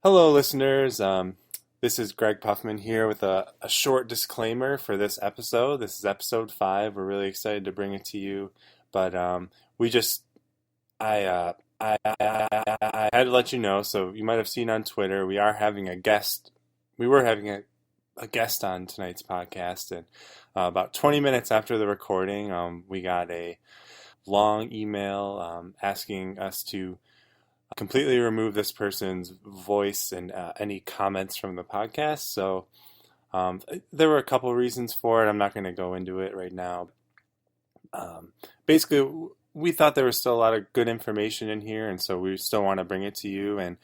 Hello, listeners. This is Greg Puffman here with a short disclaimer for this episode. This is episode 5. We're really excited to bring it to you, but we just I had to let you know. So you might have seen on Twitter we are having a guest. We were having a guest on tonight's podcast, and about 20 minutes after the recording, we got a long email asking us to completely remove this person's voice and any comments from the podcast. So there were a couple of reasons for it. I'm not going to go into it right now. Basically, we thought there was still a lot of good information in here, and so we still want to bring it to you. And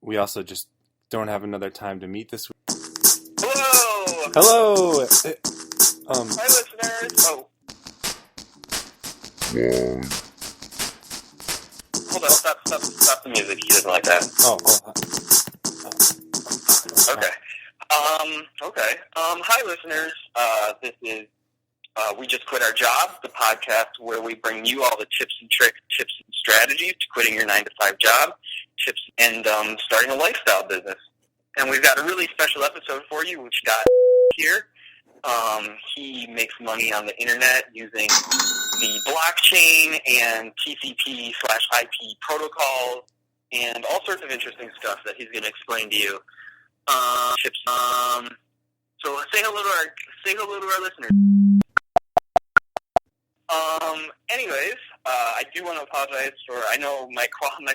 we also just don't have another time to meet this week. Hello! Hello! Hi, listeners! Oh. Hold on, stop the music. He doesn't like that. Okay. Hi, listeners. This is We Just Quit Our Job, the podcast where we bring you all the tips and tricks, tips and strategies to quitting your 9-to-5 job, tips and starting a lifestyle business. And we've got a really special episode for you, which got here. He makes money on the internet using the blockchain and TCP/IP protocols and all sorts of interesting stuff that he's going to explain to you. So say hello to our listeners. Anyways, I do want to apologize for, I know my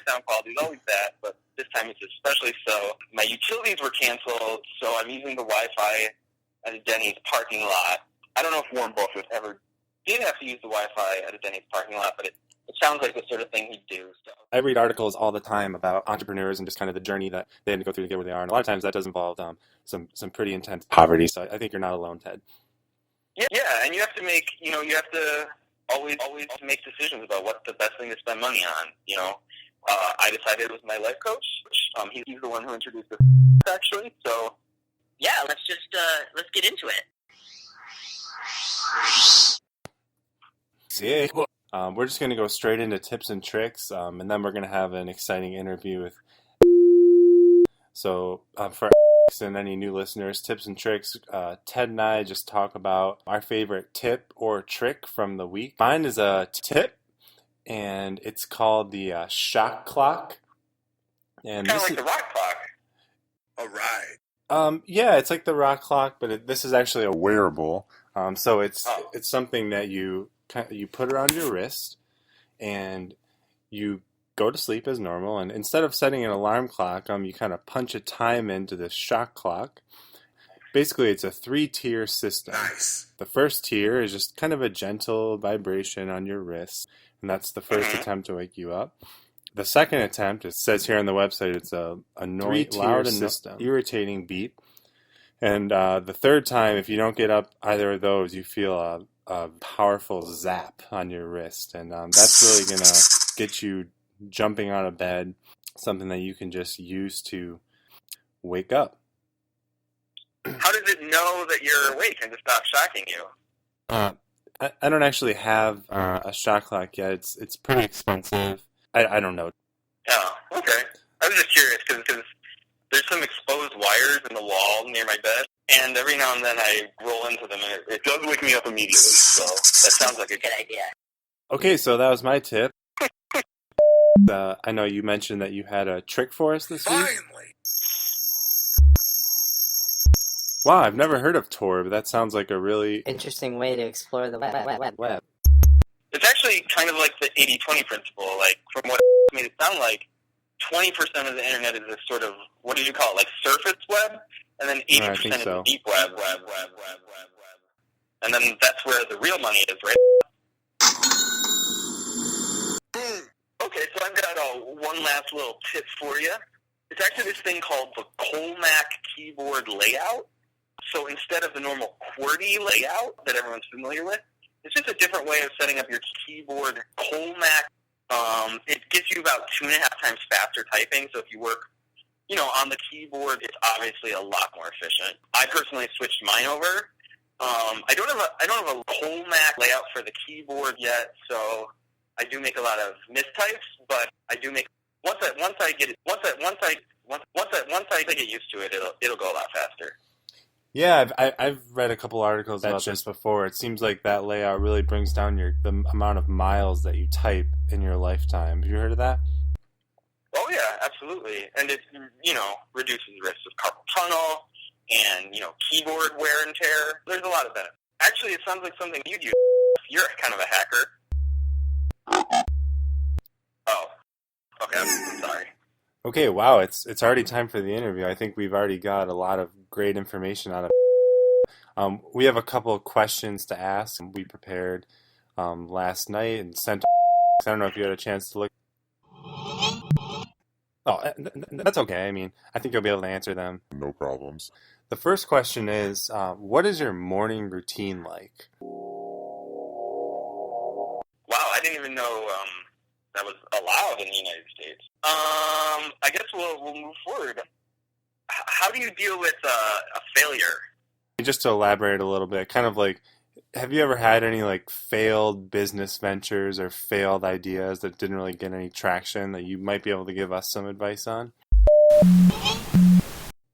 sound quality is always bad, but this time it's especially so. My utilities were canceled, so I'm using the Wi-Fi at a Denny's parking lot. I don't know if Warren Buffett ever did have to use the Wi-Fi at a Denny's parking lot, but it sounds like the sort of thing he'd do. So I read articles all the time about entrepreneurs and just kind of the journey that they had to go through to get where they are. And a lot of times that does involve some pretty intense poverty. So I think you're not alone, Ted. Yeah, and you have to make, you have to always make decisions about what's the best thing to spend money on. I decided it was my life coach. He's the one who introduced this, actually. So yeah, let's get into it. Yeah. We're just going to go straight into tips and tricks, and then we're going to have an exciting interview with. So for and any new listeners, tips and tricks, Ted and I just talk about our favorite tip or trick from the week. Mine is a tip, and it's called the shot clock. And kind of like the rock clock. All right. Yeah, it's like the rock clock, but this is actually a wearable. So it's something that you put around your wrist, and you go to sleep as normal. And instead of setting an alarm clock, you kind of punch a time into this shot clock. Basically, it's a 3-tier system. Nice. The first tier is just kind of a gentle vibration on your wrist, and that's the first attempt to wake you up. The second attempt, it says here on the website, it's a annoying, loud, and irritating beep. And the third time, if you don't get up either of those, you feel a powerful zap on your wrist. And that's really going to get you jumping out of bed, something that you can just use to wake up. How does it know that you're awake and to stop shocking you? I don't actually have a shot clock yet. It's pretty expensive. I don't know. Oh, okay. I was just curious because there's some exposed wires in the wall near my bed, and every now and then I roll into them, and it does wake me up immediately. So that sounds like a good idea. Okay, so that was my tip. I know you mentioned that you had a trick for us this week. Finally. Wow, I've never heard of Tor, but that sounds like a really interesting way to explore the web. It's actually kind of like the 80-20 principle. Like, from what it made it sound like, 20% of the internet is this sort of, what do you call it, like surface web? And then 80% is the deep web. And then that's where the real money is, right? Okay, so I've got one last little tip for you. It's actually this thing called the Colmac keyboard layout. So instead of the normal QWERTY layout that everyone's familiar with, it's just a different way of setting up your keyboard. Colmac, it gives you about 2.5 times faster typing. So if you work, on the keyboard, it's obviously a lot more efficient. I personally switched mine over. I don't have a Colmac layout for the keyboard yet, so I do make a lot of mistypes. But I do make once I they get used to it, it'll go a lot faster. Yeah, I've read a couple articles about this before. It seems like that layout really brings down the amount of miles that you type in your lifetime. Have you heard of that? Oh yeah, absolutely. And it, reduces the risk of carpal tunnel and, keyboard wear and tear. There's a lot of benefits. Actually, it sounds like something you'd use. You're kind of a hacker. Oh, okay, I'm sorry. Okay, wow, it's already time for the interview. I think we've already got a lot of great information out of we have a couple of questions to ask. We prepared last night and sent to I don't know if you had a chance to look. Oh, that's okay. I mean, I think you'll be able to answer them. No problems. The first question is, what is your morning routine like? Wow, I didn't even know that was allowed in the United States. I guess we'll move forward. How do you deal with a failure? Just to elaborate a little bit, kind of like, have you ever had any like failed business ventures or failed ideas that didn't really get any traction that you might be able to give us some advice on?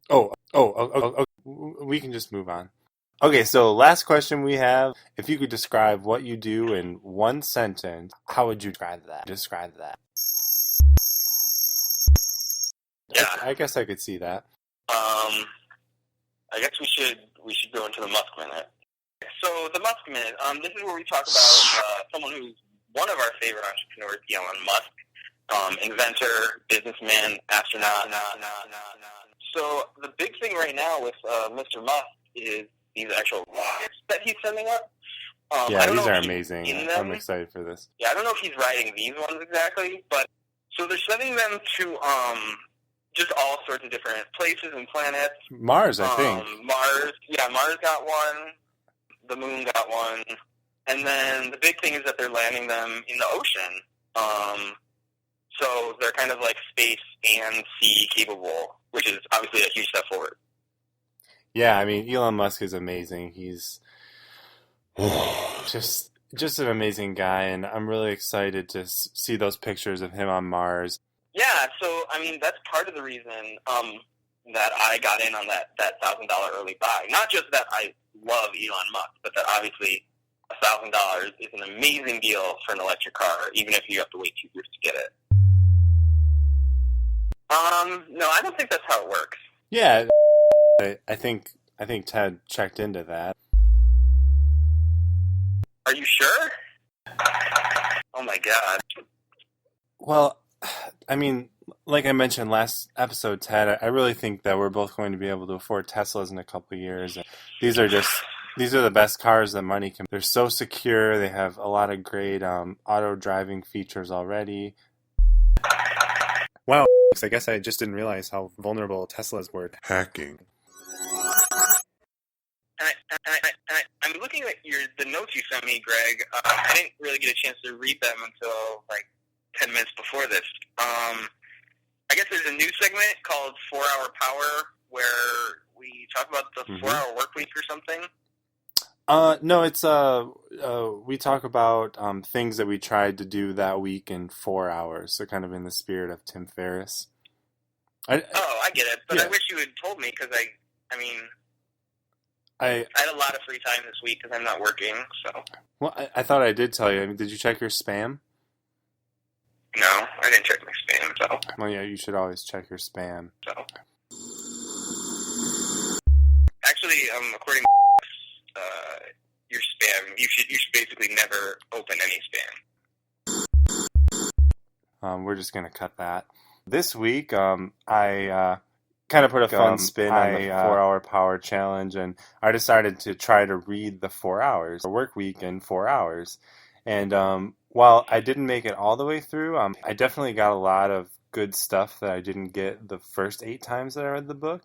Oh, we can just move on. Okay, so last question we have. If you could describe what you do in one sentence, how would you describe that? Yeah. I guess I could see that. I guess we should go into the Musk Minute. So the Musk Minute, this is where we talk about someone who's one of our favorite entrepreneurs, Elon Musk, inventor, businessman, astronaut. So the big thing right now with Mr. Musk is these actual rockets that he's sending up. Yeah, these are amazing. I'm excited for this. Yeah, I don't know if he's riding these ones exactly, but so they're sending them to just all sorts of different places and planets. Mars, I think. Mars got one. The moon got one. And then the big thing is that they're landing them in the ocean. So they're kind of like space and sea capable, which is obviously a huge step forward. Yeah, I mean, Elon Musk is amazing. He's just an amazing guy, and I'm really excited to see those pictures of him on Mars. Yeah, so, I mean, that's part of the reason that I got in on that $1,000 early buy. Not just that I love Elon Musk, but that obviously $1,000 is an amazing deal for an electric car, even if you have to wait 2 years to get it. No, I don't think that's how it works. Yeah, I think Ted checked into that. Are you sure? Oh my God. Well, I mean, like I mentioned last episode, Ted, I really think that we're both going to be able to afford Teslas in a couple of years. These are the best cars that money can. They're so secure. They have a lot of great auto driving features already. Wow, I guess I just didn't realize how vulnerable Teslas were. Hacking. I'm looking at the notes you sent me, Greg. I didn't really get a chance to read them until like 10 minutes before this. I guess there's a new segment called 4 Hour Power where we talk about the 4-hour work week or something. No, it's we talk about things that we tried to do that week in 4 hours. So kind of in the spirit of Tim Ferriss. I get it, but yeah. I wish you had told me because I had a lot of free time this week because I'm not working. So. Well, I thought I did tell you. I mean, did you check your spam? No, I didn't check my spam. So. Well, yeah, you should always check your spam. So. Actually, according to your spam, you should basically never open any spam. We're just gonna cut that. This week, I kind of put a fun spin on the 4-hour power challenge, and I decided to try to read the 4 hours, a work week in 4 hours. And while I didn't make it all the way through, I definitely got a lot of good stuff that I didn't get the first 8 times that I read the book.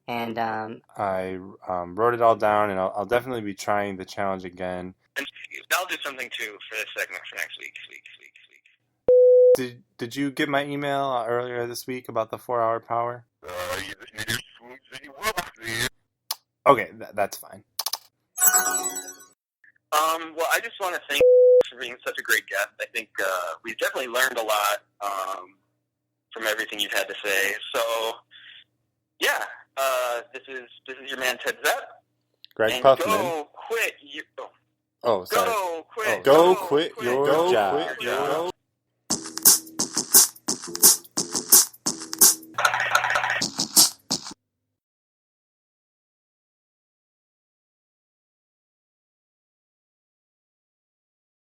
And I wrote it all down, and I'll definitely be trying the challenge again. And I'll do something too for this segment for next week. Did you get my email earlier this week about the 4-hour power? Okay, that's fine. Well, I just want to thank you for being such a great guest. I think we've definitely learned a lot from everything you've had to say. So, Yeah. This is your man Ted Zepp. Greg and Puffman. Go quit. Oh, sorry. Go quit. Go quit your job.